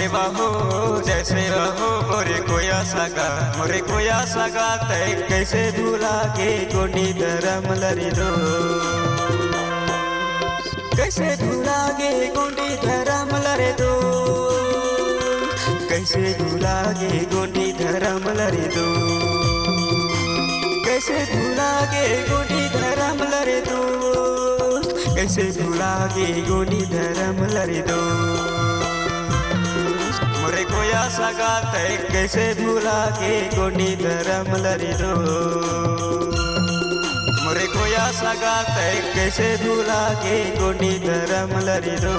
जैसे बाहो जैसे बाहो मोरे कोया सगा तय कैसे भूला के गोडी धरम लरी दो कैसे भूला गे गोडी धरम लरे दो कैसे भूला गे गोडी धरम लरे दो कैसे भूला गे गोडी धरम लरे दो कैसे भूला गे गोडी धरम लरे दो मोरे कोया सगा तय कैसे भूला के गोडी धरम लरी दो मोरे कोया सगा तय कैसे भूला के गोडी धरम लरी दो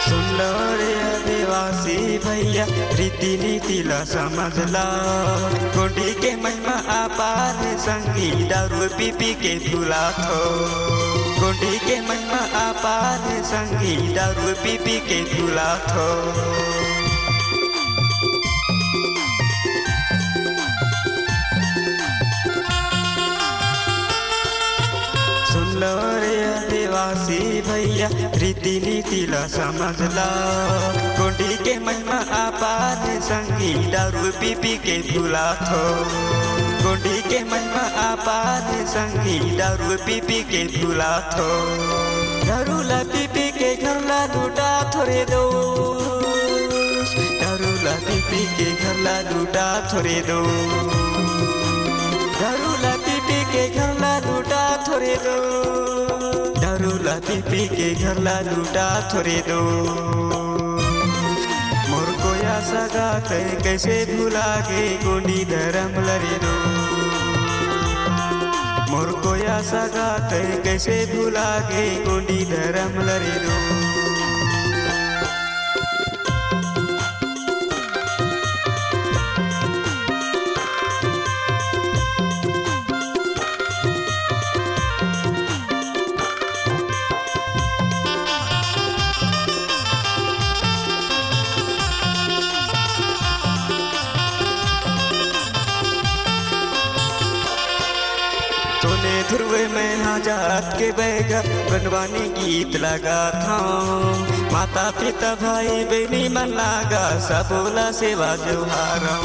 रे आदिवासी भैया रीति नीतिला समझला गोडी के महिमा अपार संगी दारू पी पी के भूला थो गोडी के महिमा अपार संगी दारू पी पी के भूला थो रे आदिवासी भैया रीति नीतिला समझला गोडी के महिमा अपार संगी दारू पी पी के भूला थो गोडी के महिमा अपार संगी दारू पी पी के भूला थो दारू ला पी पी के घर ला लूटा थोड़े दो दारू ला पी पी के घर ला लूटा थोड़े दो दारू ला पी पी के घर ला लूटा थोड़े दो दारू ला पी पी के घर ला लूटा थोड़े दो मोर कोया सगा तय कैसे भूला के गोडी धरम लरे दो मोर कोया सगा तय कैसे भूला के गोडी धरम लरे दो सोने ध्रुवे में हाजात के बैगा बनवानी गीत लगा था माता पिता भाई बहनी मन लागा सबोला सेवा जोहारा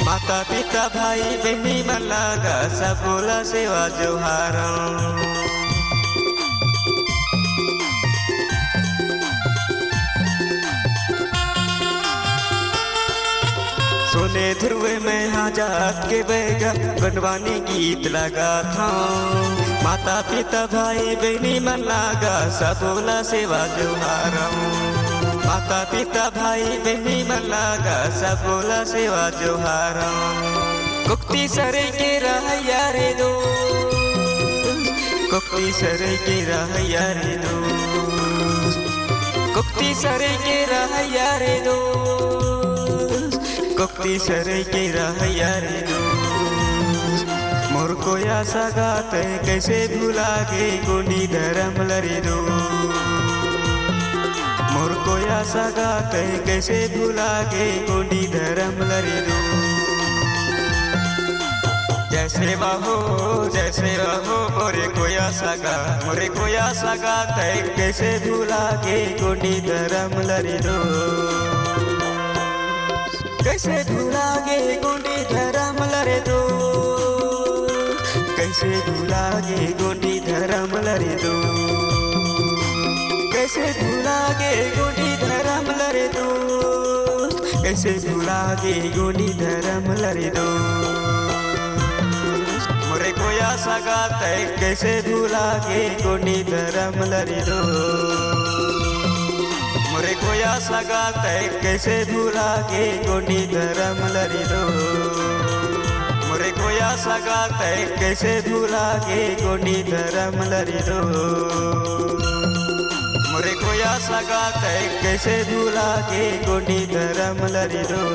माता पिता भाई बहनी मन लागा सबोला सेवा जोहारा सोने ध्रुवे में हाजात के बैगा बनवानी गीत लगा था माता पिता भाई बहनी मन लागा सबोला सेवा जोहारा माता पिता भाई बहनी मन लागा सबोला सेवा जोहारा कुक्ति सरे के रहैया रे दो कुक्ति सरे के रहैया रे दो कुक्ति सरे के रहैया रे दो कुक्ति सरे के रहैया रे दो मोर कोया सगा तय कैसे भूला के गोडी धरम लरे दो मोर कोया सगा तय कैसे भूला के गोडी धरम लरे दो जैसे बाहो मोरे कोया सगा तय कैसे भूला के गोडी धरम लरे दो कैसे भूला गे गोडी धरम लरे दो कैसे भूला गे गोडी धरम लरे दो कैसे भूला गे गोडी धरम लरे दो कैसे भूला गे गोडी धरम लरे दो मोरे कोया सगा तय कैसे भूला गे गोडी धरम लरे दो मोरे कोया सगा तय कैसे भूला के गोडी धरम लरी दो मोरे कोया सगा तय कैसे भूला के गोडी धरम लरी दो मोरे कोया सगा तय कैसे भूला के गोडी धरम लरी दो।